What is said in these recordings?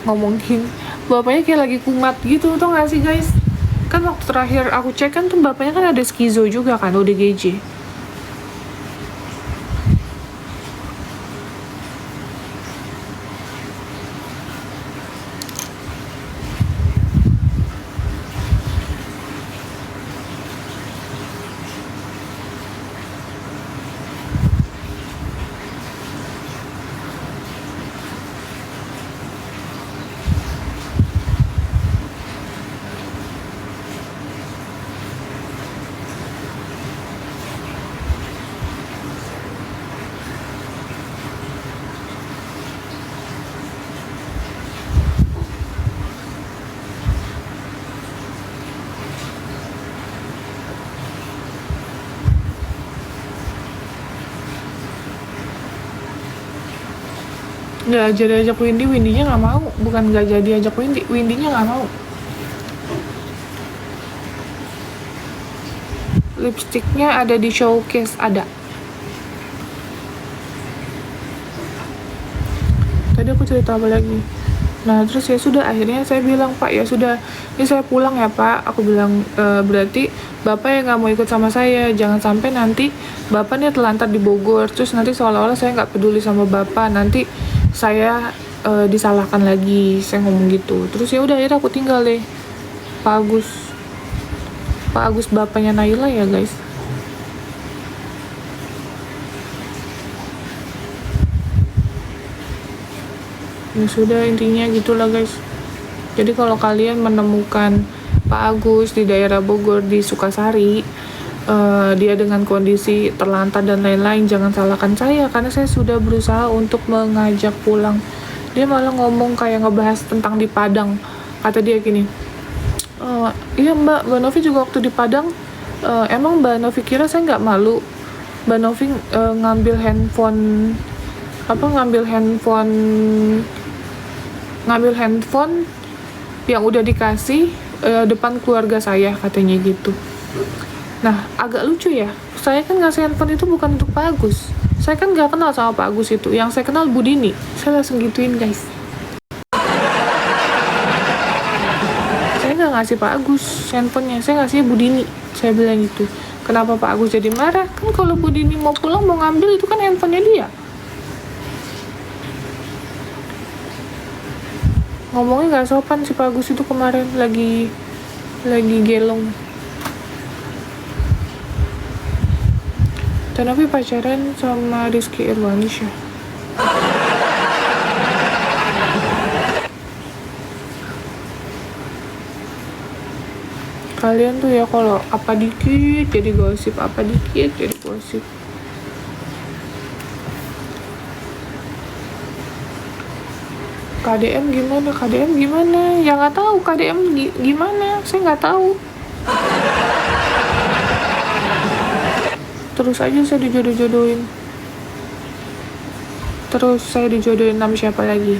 ngomongin bapaknya kayak lagi kumat gitu, tau gak sih guys? Kan waktu terakhir aku cek kan tuh bapaknya kan ada skizo juga kan, ODGJ. Nggak jadi ajak Windy, Windy-nya nggak mau. Bukan nggak jadi ajak Windy, Windy-nya nggak mau. Lipstiknya ada di showcase, ada. Tadi aku cerita apa lagi? Nah terus ya sudah, akhirnya saya bilang, Pak ya sudah, ini saya pulang ya Pak. Aku bilang, berarti Bapak yang nggak mau ikut sama saya, jangan sampai nanti Bapak nih telantar di Bogor, terus nanti seolah-olah saya nggak peduli sama Bapak, nanti saya disalahkan lagi, saya ngomong gitu. Terus ya udah, akhirnya aku tinggal deh. Pak Agus bapaknya Naila ya guys. Ya sudah, intinya gitulah guys. Jadi kalau kalian menemukan Pak Agus di daerah Bogor di Sukasari, dia dengan kondisi terlantar dan lain-lain, jangan salahkan saya karena saya sudah berusaha untuk mengajak pulang. Dia malah ngomong kayak ngebahas tentang di Padang. Kata dia gini, iya Mbak Novi juga waktu di Padang, emang Mbak Novi kira saya nggak malu? Mbak Novi ngambil handphone yang udah dikasih depan keluarga saya, katanya gitu. Nah agak lucu ya, saya kan ngasih handphone itu bukan untuk Pak Agus, saya kan nggak kenal sama Pak Agus itu, yang saya kenal Bu Dini. Saya langsung gituin guys, saya nggak ngasih Pak Agus handphonenya, saya ngasih Bu Dini. Saya bilang gitu. Kenapa Pak Agus jadi marah? Kan kalau Bu Dini mau pulang mau ngambil itu kan handphonenya dia. Ngomongnya nggak sopan si Pak Agus itu kemarin, lagi gelong. Dan Novi pacaran sama Rizky Irwanisya. Kalian tuh ya kalau apa dikit jadi gosip, apa dikit jadi gosip. KDM gimana? Ya nggak tahu KDM gimana, saya nggak tahu. Terus aja saya dijodoh-jodohin. Terus saya dijodohin sama siapa lagi?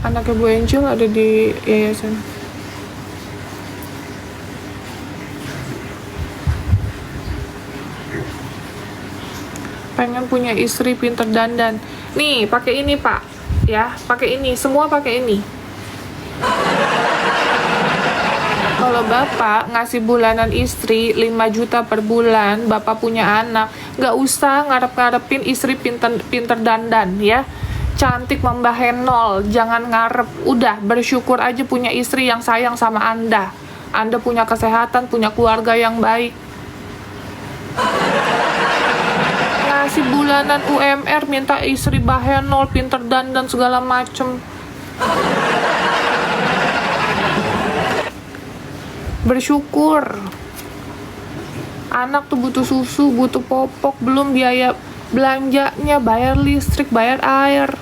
Anaknya Bu Angel ada di yayasan. Pengen punya istri pinter dandan. Nih, pakai ini, Pak. Ya, pakai ini. Semua pakai ini. Kalau Bapak ngasih bulanan istri 5 juta per bulan, Bapak punya anak, nggak usah ngarep-ngarepin istri pinter dandan ya. Cantik membahenol, jangan ngarep. Udah, bersyukur aja punya istri yang sayang sama Anda. Anda punya kesehatan, punya keluarga yang baik. Ngasih bulanan UMR, minta istri bahenol, pinter dandan segala macem. Bersyukur. Anak tuh butuh susu, butuh popok, belum biaya belanjanya, bayar listrik, bayar air.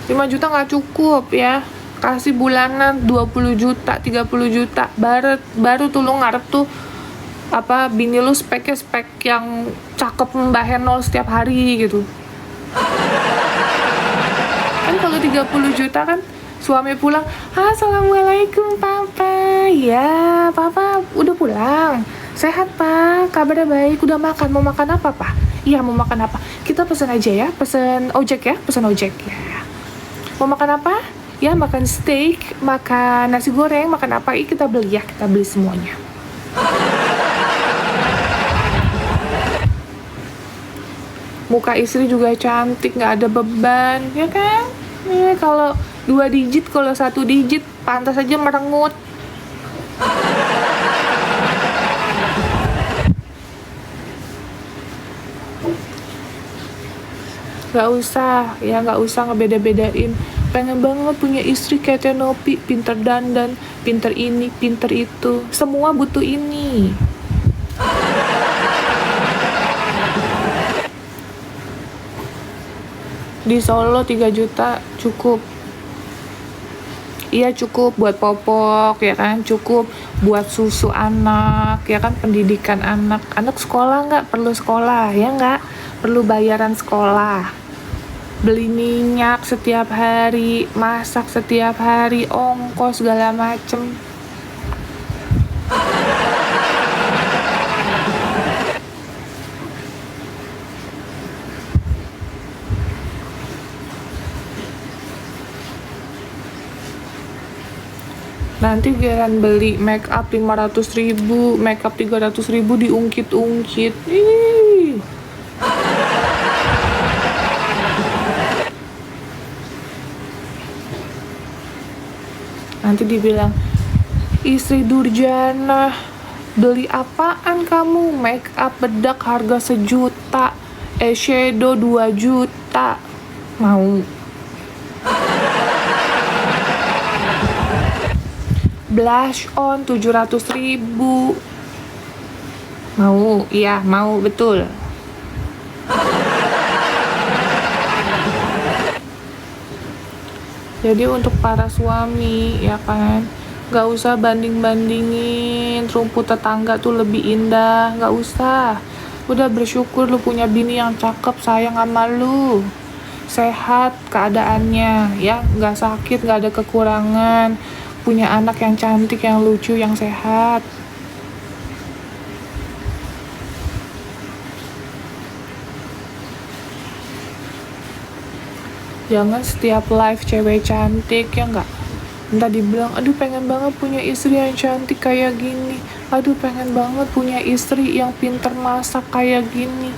5 juta nggak cukup ya. Kasih bulanan 20 juta, 30 juta. Baru tuh lu ngarep tuh apa, bini lu speknya spek yang cakep Mbak Henol setiap hari gitu. Kan kalau 30 juta kan suami pulang, Assalamualaikum Papa. Ya, Papa udah pulang. Sehat, Pak. Kabarnya baik. Udah makan. Mau makan apa, Pak? Iya, mau makan apa? Kita pesen aja ya. Pesen ojek ya. Pesen ojek ya. Mau makan apa? Ya, makan steak, makan nasi goreng, makan apa? Kita beli ya. Kita beli semuanya. Muka istri juga cantik, nggak ada beban, ya kan? Kalau 2 digit, kalau 1 digit, pantas aja merengut. Gak usah ngebeda-bedain. Pengen banget punya istri kayak Tenopi, pinter dandan, pinter ini, pinter itu. Semua butuh ini. Di Solo 3 juta cukup. Iya, cukup buat popok, ya kan, cukup buat susu anak, ya kan, pendidikan anak. Anak sekolah nggak? Perlu sekolah, ya nggak? Perlu bayaran sekolah. Beli minyak setiap hari, masak setiap hari, ongkos segala macem. Nanti giliran beli make up 500.000, make up 300.000 diungkit-ungkit. Ih. Nanti dibilang, istri durjana, beli apaan kamu? Make up bedak harga 1 juta, eyeshadow 2 juta. Mau? Blush on 700.000. Mau? Iya, mau, betul. Jadi untuk para suami, ya kan, gak usah banding-bandingin rumput tetangga tuh lebih indah, gak usah. Udah bersyukur lu punya bini yang cakep, sayang sama lu, sehat keadaannya, ya, gak sakit, gak ada kekurangan, punya anak yang cantik, yang lucu, yang sehat. Jangan setiap live cewek cantik, ya nggak? Entah dibilang, aduh pengen banget punya istri yang cantik kayak gini, aduh pengen banget punya istri yang pinter masak kayak gini,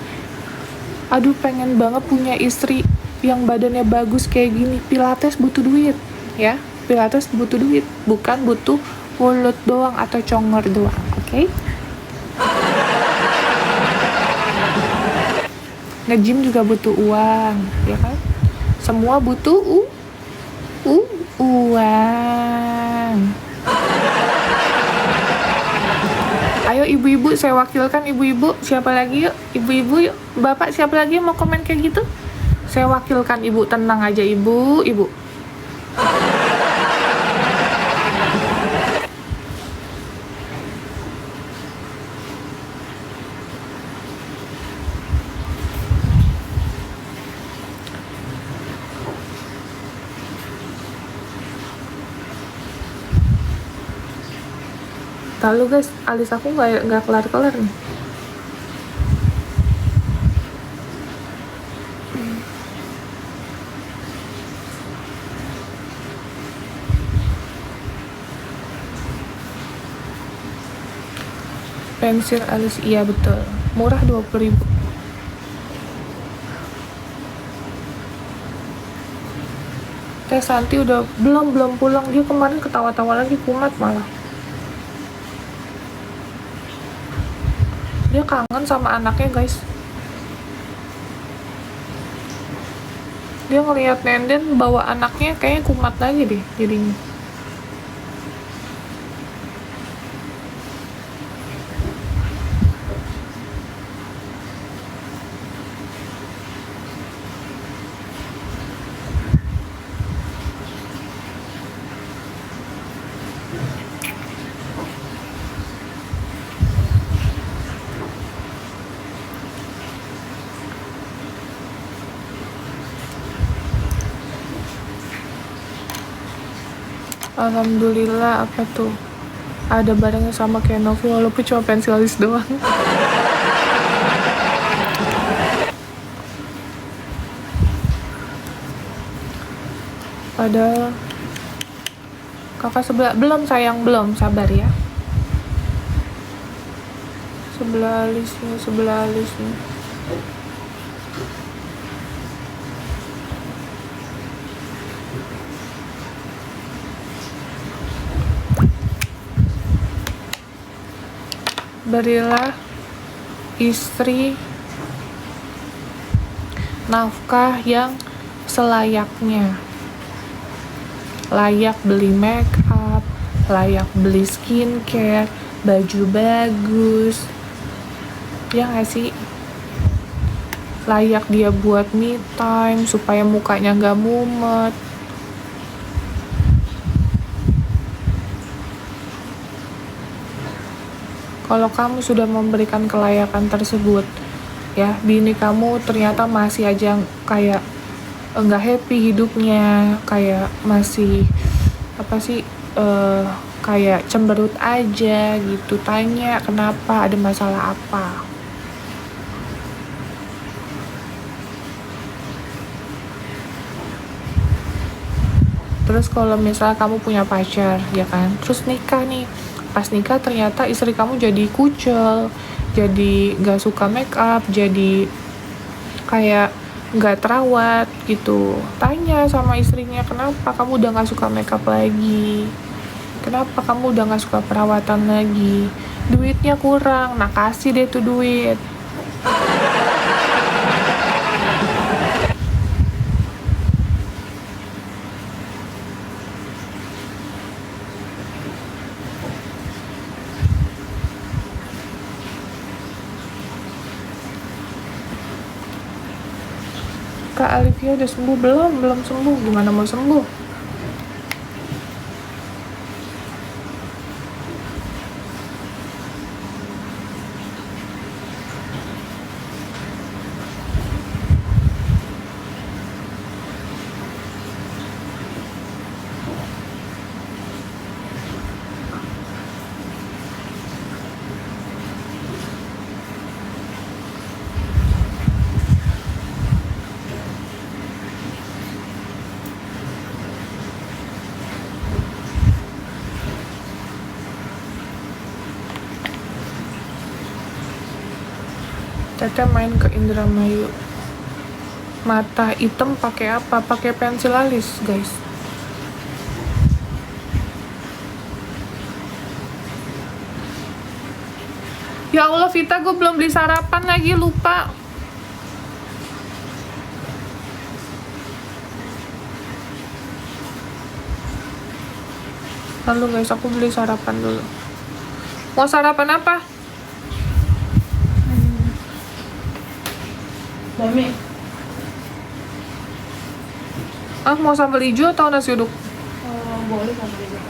aduh pengen banget punya istri yang badannya bagus kayak gini. Pilates butuh duit, ya. Pilates butuh duit, bukan butuh mulut doang atau congor doang, oke? Nge-gym juga butuh uang, ya kan? Semua butuh uang. Ayo ibu-ibu, saya wakilkan ibu-ibu. Siapa lagi yuk? Ibu-ibu yuk. Bapak siapa lagi yang mau komen kayak gitu? Saya wakilkan ibu, tenang aja ibu. Lalu guys, alis aku nggak kelar-kelar nih. Pensil alis, iya betul, murah 20.000. Teh Santi udah belum pulang, dia kemarin ketawa-tawa lagi, kumat malah. Dia kangen sama anaknya guys. Dia ngelihat Nenden bawa anaknya, kayaknya kumat lagi deh jadinya. Alhamdulillah, apa tuh? ada barengnya sama kayak Novi walaupun cuma pensialis doang. Padahal kakak sebelah belum sayang, belum, sabar ya. Sebelah alisnya. Berilah istri nafkah yang selayaknya. Layak beli make up, layak beli skincare, baju bagus, ya gak sih? Layak dia buat me time supaya mukanya gak mumet. Kalau kamu sudah memberikan kelayakan tersebut, ya bini kamu ternyata masih aja kayak nggak happy hidupnya, kayak masih apa sih, kayak cemberut aja gitu, tanya kenapa, ada masalah apa. Terus kalau misalnya kamu punya pacar, ya kan, terus nikah nih, pas nikah ternyata istri kamu jadi kucel, jadi gak suka make up, jadi kayak gak terawat gitu. Tanya sama istrinya, kenapa kamu udah gak suka make up lagi, kenapa kamu udah gak suka perawatan lagi, duitnya kurang, nah kasih deh tuh duit. Kak Alivia udah sembuh belum? Belum sembuh, gimana mau sembuh? Tete main ke Indramayu. Mata hitam pakai apa? Pakai pensil alis, guys. Ya Allah, Vita, gue belum beli sarapan lagi, lupa. Lalu guys, aku beli sarapan dulu. Mau sarapan apa? Dami. Mau sambal hijau atau nasi uduk? Boleh sambal hijau.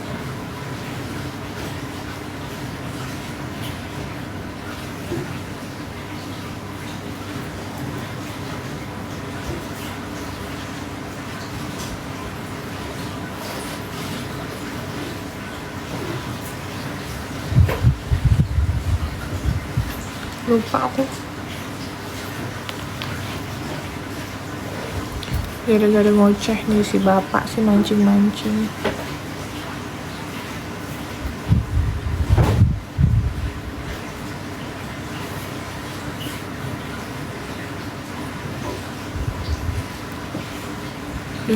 Lupa aku. Gara-gara ngoceh nih si bapak sih, mancing-mancing.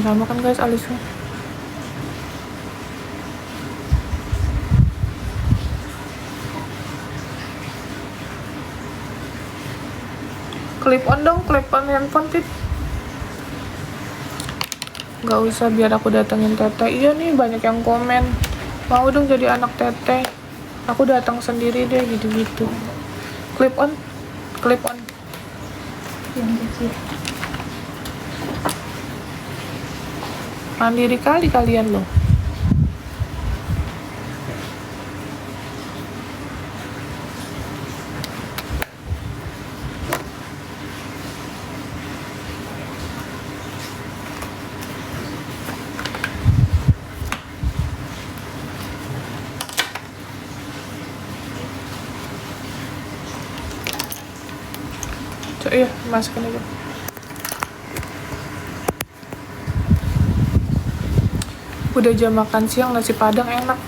Sama kan guys alisnya. Clip on dong, clip on handphone Tit. Gak usah, biar aku datengin Tete. Iya nih banyak yang komen, mau dong jadi anak Tete. Aku datang sendiri deh gitu-gitu. Clip on, clip on. Yang kecil. Mandiri kali kalian loh. masukin aja. Udah jam makan siang, nasi padang enak.